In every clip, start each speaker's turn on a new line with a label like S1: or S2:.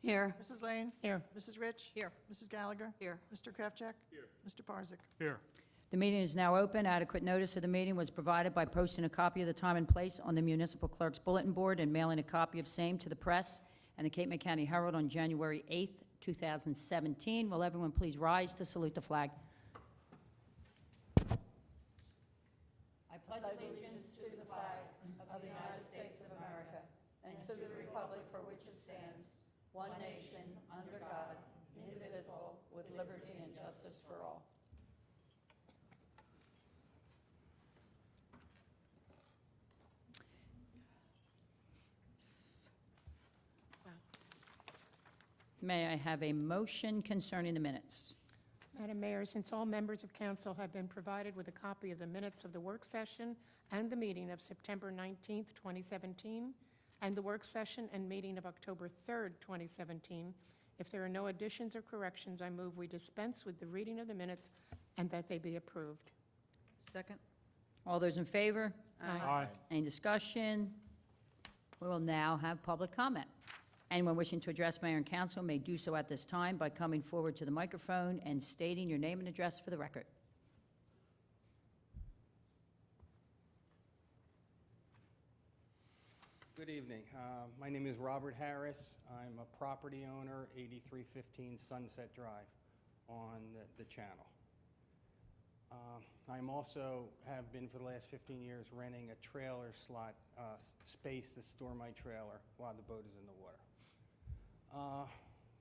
S1: Here.
S2: Mrs. Lane?
S1: Here.
S2: Mrs. Rich?
S1: Here.
S2: Mrs. Gallagher?
S1: Here.
S2: Mr. Krafcheck? Here. Mr. Parzak?
S3: Here.
S4: The meeting is now open. Adequate notice of the meeting was provided by posting a copy of the time and place on the municipal clerk's bulletin board and mailing a copy of same to the press and the Cape May County Herald on January 8th, 2017. Will everyone please rise to salute the flag? I pledge allegiance to the flag of the United States of America and to the republic for which it stands, one nation, under God, indivisible, with liberty and justice for all. May I have a motion concerning the minutes?
S1: Madam Mayor, since all members of council have been provided with a copy of the minutes of the work session and the meeting of September 19th, 2017, and the work session and meeting of October 3rd, 2017, if there are no additions or corrections, I move we dispense with the reading of the minutes and that they be approved.
S4: Second. All those in favor?
S3: Aye.
S4: Any discussion? We will now have public comment. Anyone wishing to address mayor and council may do so at this time by coming forward to the microphone and stating your name and address for the record.
S5: Good evening. My name is Robert Harris. I'm a property owner, 8315 Sunset Drive on the channel. I'm also have been for the last 15 years renting a trailer slot space to store my trailer while the boat is in the water.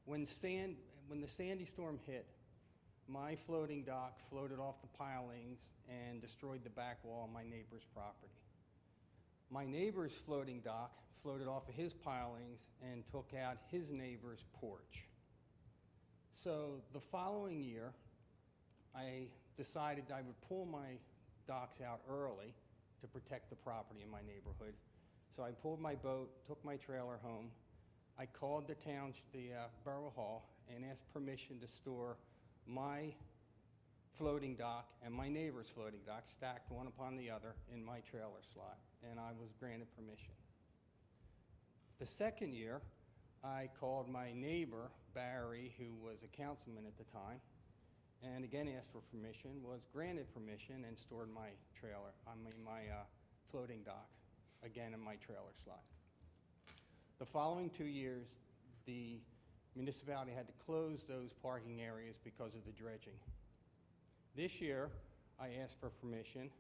S5: When the Sandy storm hit, my floating dock floated off the pilings and destroyed the back wall of my neighbor's property. My neighbor's floating dock floated off of his pilings and took out his neighbor's porch. So the following year, I decided I would pull my docks out early to protect the property in my neighborhood. So I pulled my boat, took my trailer home. I called the Borough Hall and asked permission to store my floating dock and my neighbor's floating dock stacked one upon the other in my trailer slot, and I was granted permission. The second year, I called my neighbor, Barry, who was a councilman at the time, and again asked for permission, was granted permission, and stored my trailer, my floating dock, again in my trailer slot. The following 2 years, the municipality had to close those parking areas because of the dredging. This year, I asked for permission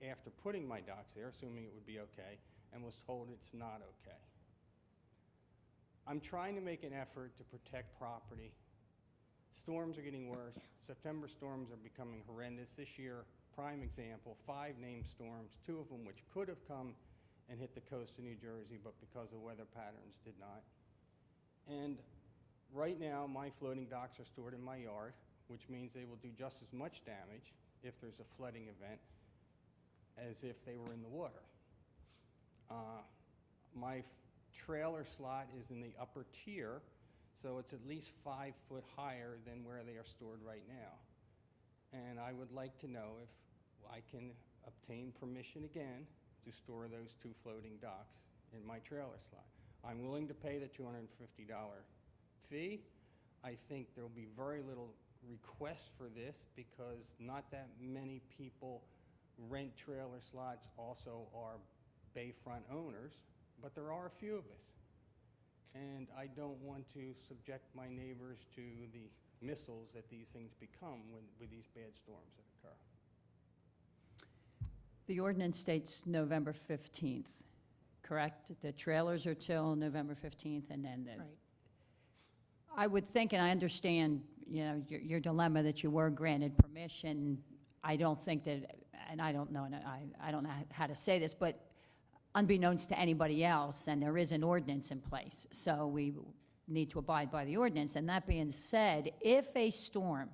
S5: after putting my docks there, assuming it would be okay, and was told it's not okay. I'm trying to make an effort to protect property. Storms are getting worse. September storms are becoming horrendous. This year, prime example, 5 named storms, 2 of them which could have come and hit the coast of New Jersey, but because of weather patterns did not. And right now, my floating docks are stored in my yard, which means they will do just as much damage if there's a flooding event as if they were in the water. My trailer slot is in the upper tier, so it's at least 5 foot higher than where they are stored right now. And I would like to know if I can obtain permission again to store those 2 floating docks in my trailer slot. I'm willing to pay the $250 fee. I think there will be very little request for this because not that many people rent trailer slots, also are bayfront owners, but there are a few of us. And I don't want to subject my neighbors to the missiles that these things become with these bad storms that occur.
S4: The ordinance states November 15th, correct? The trailers are till November 15th, and then the...
S1: Right.
S4: I would think, and I understand, you know, your dilemma that you were granted permission. I don't think that, and I don't know, and I don't know how to say this, but unbeknownst to anybody else, and there is an ordinance in place, so we need to abide by the ordinance. And that being said, if a storm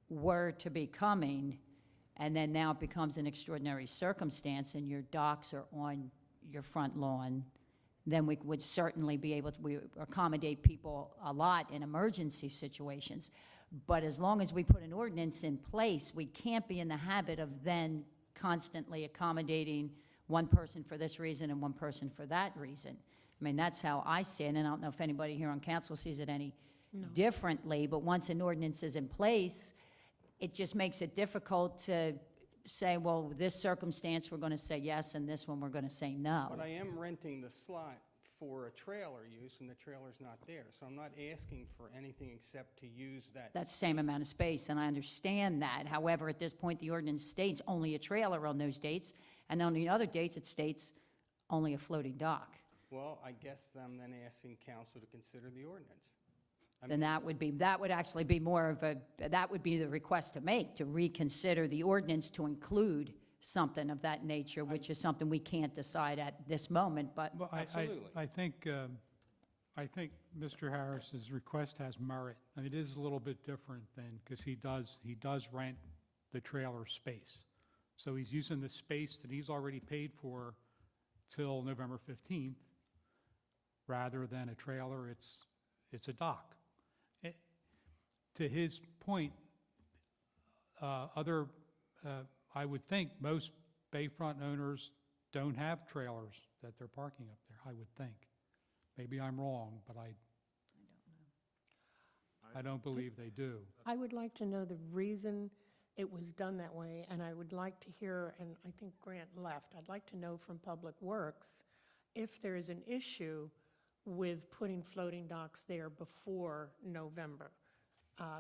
S4: were to be coming, and then now it becomes an extraordinary circumstance and your docks are on your front lawn, then we would certainly be able to accommodate people a lot in emergency situations. But as long as we put an ordinance in place, we can't be in the habit of then constantly accommodating one person for this reason and one person for that reason. I mean, that's how I see it, and I don't know if anybody here on council sees it any differently, but once an ordinance is in place, it just makes it difficult to say, well, this circumstance, we're going to say yes, and this one, we're going to say no.
S5: But I am renting the slot for a trailer use, and the trailer's not there. So I'm not asking for anything except to use that.
S4: That's the same amount of space, and I understand that. However, at this point, the ordinance states only a trailer on those dates, and on the other dates, it states only a floating dock.
S5: Well, I guess I'm then asking council to consider the ordinance.
S4: Then that would actually be more of a, that would be the request to make, to reconsider the ordinance to include something of that nature, which is something we can't decide at this moment, but
S3: Well,
S5: Absolutely.
S3: I think Mr. Harris's request has merit. I mean, it is a little bit different than, because he does rent the trailer space. So he's using the space that he's already paid for till November 15th, rather than a trailer, it's a dock. To his point, I would think most bayfront owners don't have trailers that they're parking up there, I would think. Maybe I'm wrong, but I don't believe they do.
S1: I would like to know the reason it was done that way, and I would like to hear, and I think Grant left, I'd like to know from Public Works if there is an issue with putting floating docks there before November.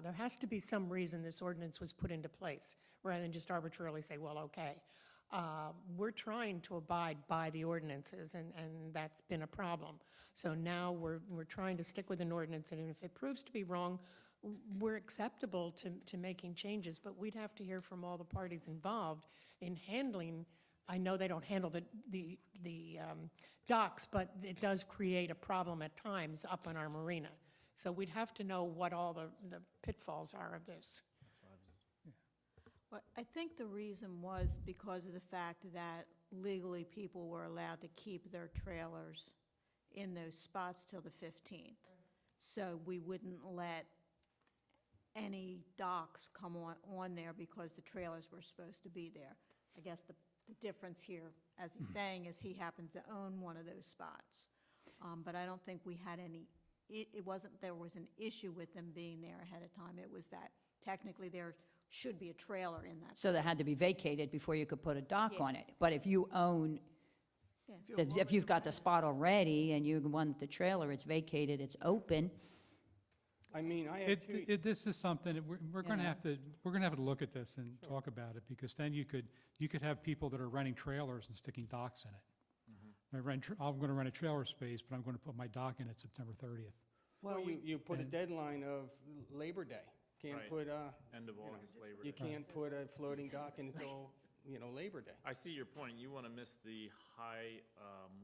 S1: There has to be some reason this ordinance was put into place, rather than just arbitrarily say, well, okay. We're trying to abide by the ordinances, and that's been a problem. So now we're trying to stick with an ordinance, and if it proves to be wrong, we're acceptable to making changes, but we'd have to hear from all the parties involved in handling. I know they don't handle the docks, but it does create a problem at times up on our marina. So we'd have to know what all the pitfalls are of this.
S6: Well, I think the reason was because of the fact that legally people were allowed to keep their trailers in those spots till the 15th. So we wouldn't let any docks come on there because the trailers were supposed to be there. I guess the difference here, as he's saying, is he happens to own one of those spots. But I don't think we had any, it wasn't there was an issue with them being there ahead of time. It was that technically there should be a trailer in that.
S4: So that had to be vacated before you could put a dock
S6: Yeah.
S4: on it. But if you own,
S6: Yeah.
S4: if you've got the spot already and you want the trailer, it's vacated, it's open,
S5: I mean, I have two.
S3: This is something that we're going to
S4: Yeah.
S3: have to look at this and talk about it, because then you could have people that are renting trailers and sticking docks in it. I'm going to rent a trailer space, but I'm going to put my dock in it September 30th.
S5: Well, you put a
S3: and-
S5: deadline of Labor Day. Can't
S7: Right.
S5: put,
S7: End of August, Labor
S5: you
S7: Day.
S5: can't put a floating dock in until, Labor Day.
S7: I see your point. You want to miss the high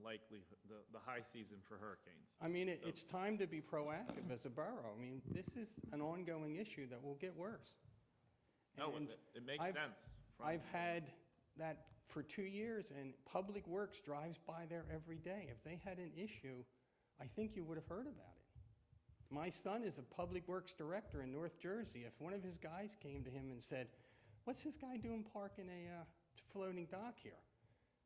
S7: likelihood, the high season for hurricanes.
S5: I mean, it's time to be proactive as a borough. I mean, this is an ongoing issue that will get worse.
S7: No,
S5: And
S7: it makes
S5: I've-
S7: sense.
S5: I've had that for 2 years, and Public Works drives by there every day. If they had an issue, I think you would have heard about it. My son is a Public Works director in North Jersey. If one of his guys came to him and said, what's this guy doing parking a floating dock here?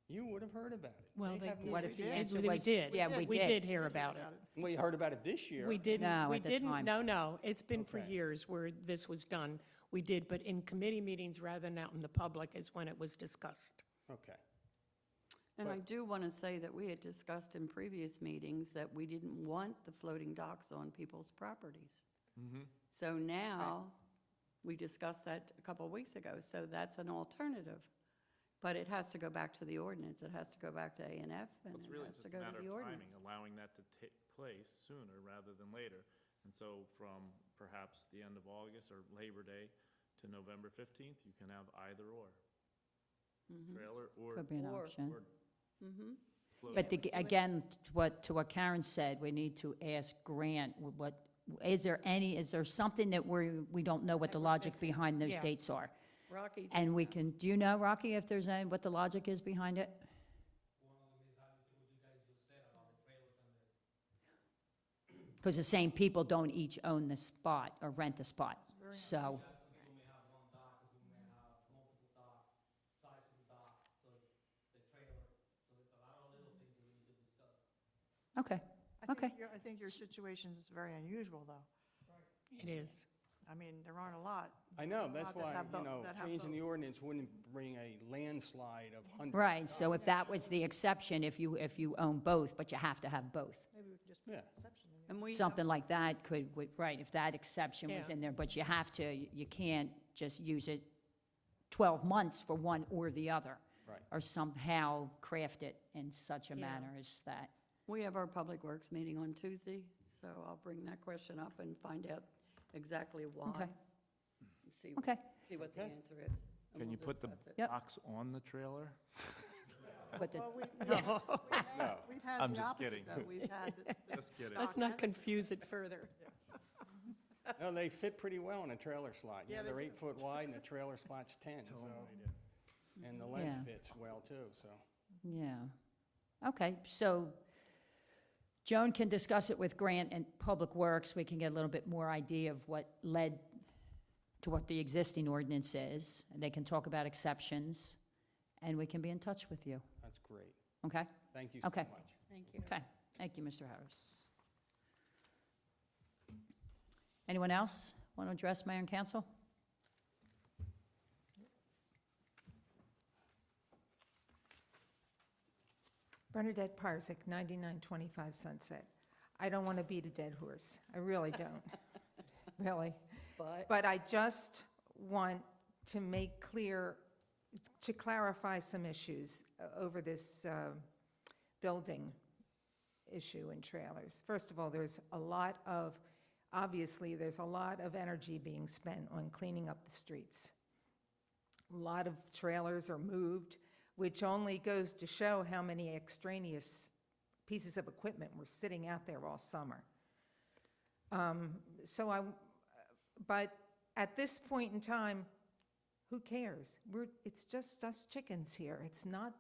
S5: You would have heard about it.
S1: Well,
S5: have no
S4: what if the
S5: idea.
S4: answer
S1: We
S4: was?
S1: did.
S4: Yeah, we
S1: We
S4: did.
S1: did hear about it.
S5: Well, you heard about it this year.
S1: We didn't,
S4: No,
S1: we
S4: at the
S1: didn't,
S4: time.
S1: no, it's been for
S5: Okay.
S1: years where this was done. We did, but in committee meetings rather than out in the public is when it was discussed.
S5: Okay.
S8: And I
S5: But-
S8: do want to say that we had discussed in previous meetings that we didn't want the floating docks on people's properties. So now, we discussed that a couple of weeks ago, so that's an alternative. But it has to go back to the ordinance, it has to go back to A&F, and
S7: It's
S8: it
S7: really
S8: has
S7: just
S8: to
S7: a
S8: go to
S7: matter
S8: the
S7: of
S8: ordinance.
S7: timing, allowing that to take place sooner rather than later. And so from perhaps the end of August or Labor Day to November 15th, you can have either or. Trailer or.
S4: could be an
S8: Or-
S4: option.
S7: or floating.
S4: But again, to what Karen said, we need to ask Grant, is there something that we don't know what the logic behind those
S1: Yeah.
S4: dates are?
S8: Rocky,
S4: And we can, do you know, Rocky, if there's any, what the logic is behind it? Because the same people don't each own the spot or rent the spot, so. Okay, Okay.
S2: I think your situation is very unusual, though.
S1: It is.
S2: I mean, there aren't a lot.
S5: I know,
S2: A
S5: that's
S2: lot that
S5: why,
S2: have
S5: you
S2: both-
S5: know,
S2: that have
S5: changing the
S2: both.
S5: ordinance wouldn't bring a landslide of hundreds.
S4: right, so if that was the exception, if you own both, but you have to have both.
S2: Maybe we could just
S5: Yeah.
S2: put an exception in there.
S8: And we,
S4: Something like that right, if that exception was
S1: Yeah.
S4: in there, but you have to, you can't just use it 12 months for one or the other.
S5: Right.
S4: Or somehow craft it in such a
S1: Yeah.
S4: manner as that.
S8: we have our Public Works meeting on Tuesday, so I'll bring that question up and find out exactly why.
S4: Okay.
S8: and See,
S4: Okay,
S8: see what the
S5: Okay.
S8: answer is. and
S7: Can
S8: we'll
S7: you put the
S8: discuss it.
S4: Yep.
S7: box on the trailer?
S4: but the,
S2: Well,
S7: No,
S2: we've had
S7: I'm
S2: the
S7: just
S2: opposite,
S7: kidding.
S2: though. We've had
S7: Just kidding.
S1: Let's not confuse it further.
S5: No, they fit pretty well in a trailer slot.
S2: Yeah,
S5: They're
S2: they
S5: 8 foot wide and the trailer slot's 10, so. And the
S4: Yeah.
S5: length fits well too, so.
S4: yeah. Okay, so Joan can discuss it with Grant and Public Works. We can get a little bit more idea of what led to what the existing ordinance is. And they can talk about exceptions, and we can be in touch with you,
S5: That's great.
S4: okay?
S5: Thank you so
S4: Okay.
S5: much.
S8: Thank you.
S4: Okay, thank you, Mr. Harris. Anyone else want to address Mayor and Council?
S9: Bernadette Parzak, 9925 Sunset. I don't want to beat a dead horse. I really don't, really. But I just want to make clear, to clarify some issues over this building issue in trailers. First of all, obviously, there's a lot of energy being spent on cleaning up the streets. A lot of trailers are moved, which only goes to show how many extraneous pieces of equipment were sitting out there all summer. But at this point in time, who cares? It's just us chickens here. It's not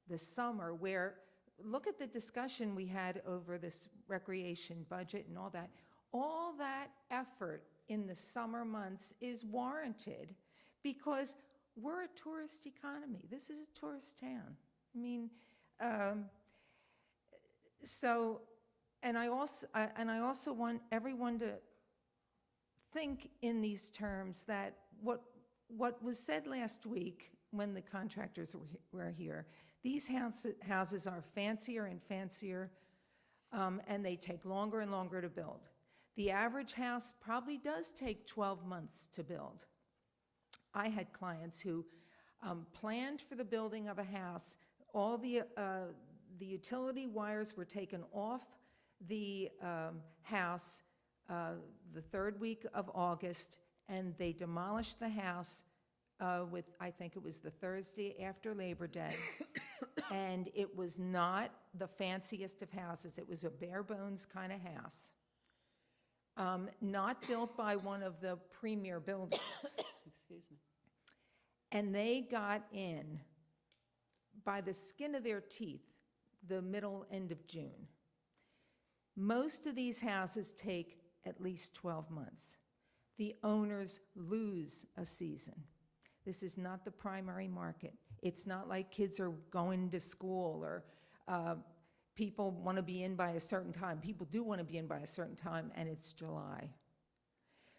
S9: the summer where, look at the discussion we had over this recreation budget and all that. All that effort in the summer months is warranted because we're a tourist economy. This is a tourist town. I mean, and I also want everyone to think in these terms that what was said last week when the contractors were here, these houses are fancier and fancier, and they take longer and longer to build. The average house probably does take 12 months to build. I had clients who planned for the building of a house. All the utility wires were taken off the house the third week of August, and they demolished the house I think it was the Thursday after Labor Day. And it was not the fanciest of houses. It was a bare bones kind of house. Not built by one of the premier builders.
S8: Excuse me.
S9: And they got in by the skin of their teeth the middle end of June. Most of these houses take at least 12 months. The owners lose a season. This is not the primary market. It's not like kids are going to school or people want to be in by a certain time. People do want to be in by a certain time, and it's July.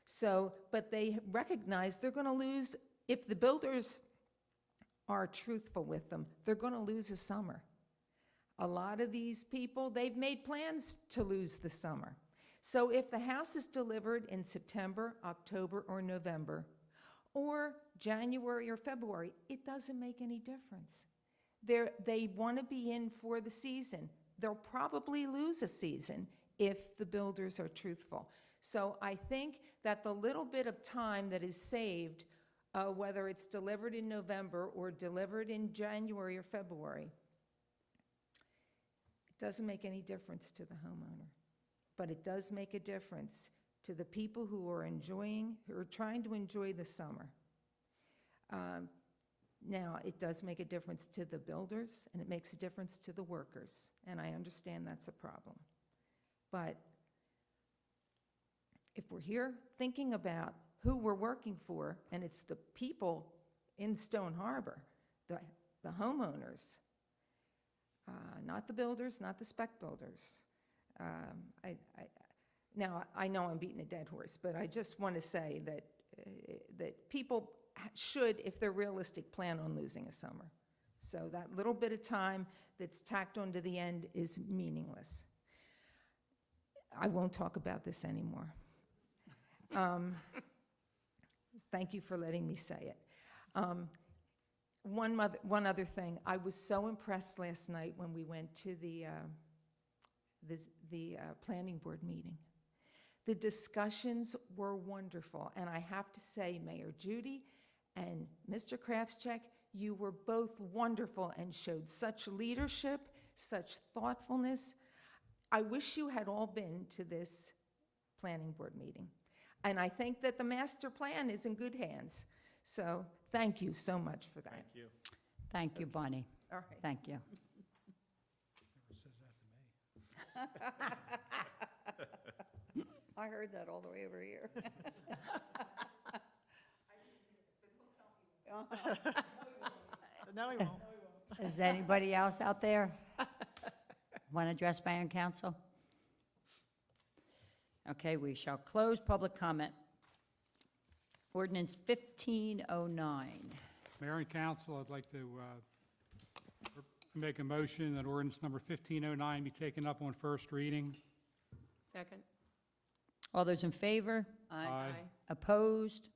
S9: So, but they recognize they're going to lose, if the builders are truthful with them, they're going to lose a summer. A lot of these people, they've made plans to lose the summer. So if the house is delivered in September, October, or November, or January or February, it doesn't make any difference. They want to be in for the season. They'll probably lose a season if the builders are truthful. So I think that the little bit of time that is saved, whether it's delivered in November or delivered in January or February, it doesn't make any difference to the homeowner. But it does make a difference to the people who are trying to enjoy the summer. Now, it does make a difference to the builders, and it makes a difference to the workers, and I understand that's a problem. But if we're here thinking about who we're working for, and it's the people in Stone Harbor, the homeowners, not the builders, not the spec builders. Now, I know I'm beating a dead horse, but I just want to say that people should, if they're realistic, plan on losing a summer. So that little bit of time that's tacked onto the end is meaningless. I won't talk about this anymore. Thank you for letting me say it. One other thing, I was so impressed last night when we went to the planning board meeting. The discussions were wonderful, and I have to say, Mayor Judy and Mr. Kraftcheck, you were both wonderful and showed such leadership, such thoughtfulness. I wish you had all been to this planning board meeting. And I think that the master plan is in good hands. So thank you so much for that.
S7: Thank you.
S4: Thank you, Bonnie.
S9: All right.
S4: Thank you.
S3: Never says that to me.
S8: I heard that all the way over here.
S2: No, he won't.
S4: Is anybody else out there want to address Mayor and Council? Okay, we shall close public comment. Ordinance 1509.
S3: Mayor and council, I'd like to make a motion that ordinance number 1509 be taken up on first reading.
S1: Second.
S4: All those in favor?
S3: Aye.
S4: Opposed?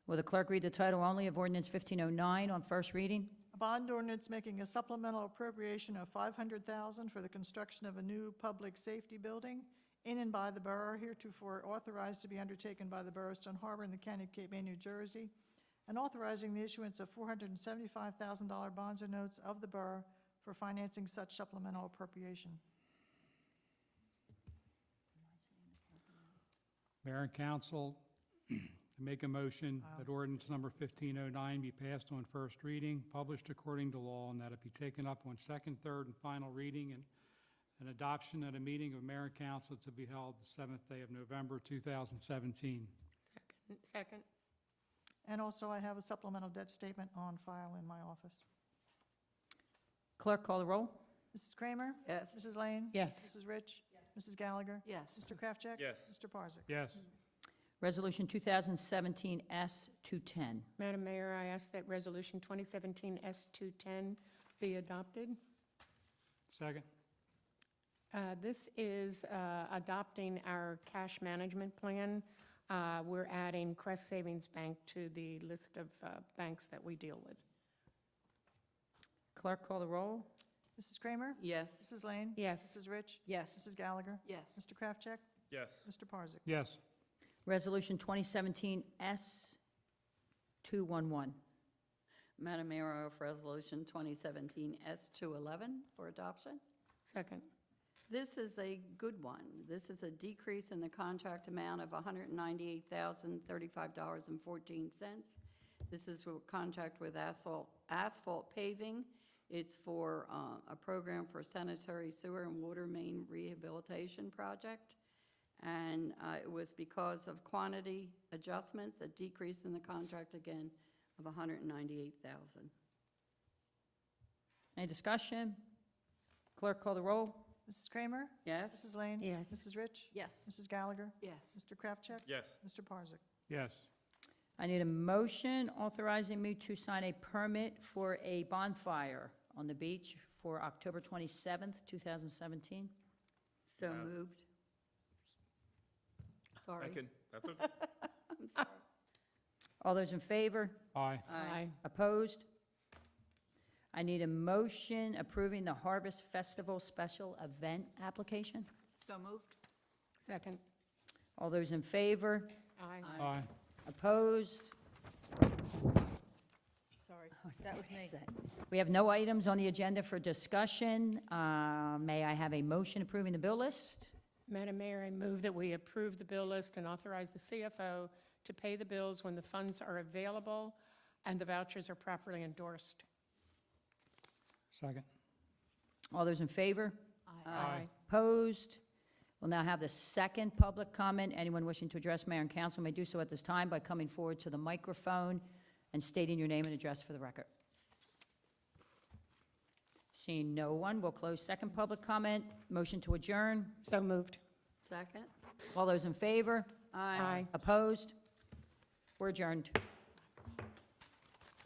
S4: Will the clerk read the title only of ordinance 1509 on first reading?
S2: A bond ordinance making a supplemental appropriation of $500,000 for the construction of a new public safety building in and by the borough, heretofore authorized to be undertaken by the Borough of Stone Harbor in the County of Cape May, New Jersey, and authorizing the issuance of $475,000 bonds or notes of the borough for financing such supplemental appropriation.
S3: Mayor and council, make a motion that ordinance number 1509 be passed on first reading, published according to law, and that it be taken up on second, third, and final reading and an adoption at a meeting of mayor and council to be held the 7th day of November, 2017.
S1: Second.
S2: And also, I have a supplemental debt statement on file in my office.
S4: Clerk, call the roll.
S2: Mrs. Kramer?
S8: Yes.
S2: Mrs. Lane?
S1: Yes.
S2: Mrs. Rich? Yes. Mrs. Gallagher?
S6: Yes.
S2: Mr. Kraftcheck?
S7: Yes.
S2: Mr. Parzak?
S3: Yes.
S4: Resolution 2017 S210.
S1: Madam Mayor, I ask that Resolution 2017 S210 be adopted.
S3: Second.
S1: This is adopting our cash management plan. We're adding Crest Savings Bank to the list of banks that we deal with.
S4: Clerk, call the roll.
S2: Mrs. Kramer?
S8: Yes.
S2: Mrs. Lane?
S1: Yes.
S2: Mrs. Rich?
S4: Yes.
S2: Mrs. Gallagher?
S6: Yes.
S2: Mr. Kraftcheck?
S7: Yes.
S2: Mr. Parzak?
S3: Yes.
S4: Resolution 2017 S211.
S8: Madam Mayor, I offer Resolution 2017 S211 for adoption.
S1: Second.
S8: This is a good one. This is a decrease in the contract amount of $198,035.14. This is for a contract with asphalt paving. It's for a program for sanitary sewer and water main rehabilitation project. And it was because of quantity adjustments, a decrease in the contract again of $198,000.
S4: Any discussion? Clerk, call the roll.
S2: Mrs. Kramer?
S8: Yes?
S2: Mrs. Lane?
S1: Yes.
S2: Mrs. Rich?
S4: Yes.
S2: Mrs. Gallagher?
S6: Yes.
S2: Mr. Kraftcheck?
S7: Yes.
S2: Mr. Parzak?
S3: Yes.
S4: I need a motion authorizing me to sign a permit for a bonfire on the beach for October 27th, 2017.
S8: So moved. Sorry.
S7: Second. That's okay.
S8: I'm sorry.
S4: All those in favor?
S3: Aye.
S1: Aye.
S4: Opposed? I need a motion approving the Harvest Festival Special Event application.
S6: So moved?
S1: Second.
S4: All those in favor?
S1: Aye.
S3: Aye.
S4: Opposed?
S6: Sorry, that was me.
S4: We have no items on the agenda for discussion. May I have a motion approving the bill list?
S1: Madam Mayor, I move that we approve the bill list and authorize the CFO to pay the bills when the funds are available and the vouchers are properly endorsed.
S3: Second.
S4: All those in favor?
S3: Aye.
S4: Opposed? We'll now have the second public comment. Anyone wishing to address mayor and council may do so at this time by coming forward to the microphone and stating your name and address for the record. Seeing no one, we'll close second public comment. Motion to adjourn.
S1: So moved.
S8: Second?
S4: All those in favor?
S1: Aye.
S4: Opposed? We're adjourned.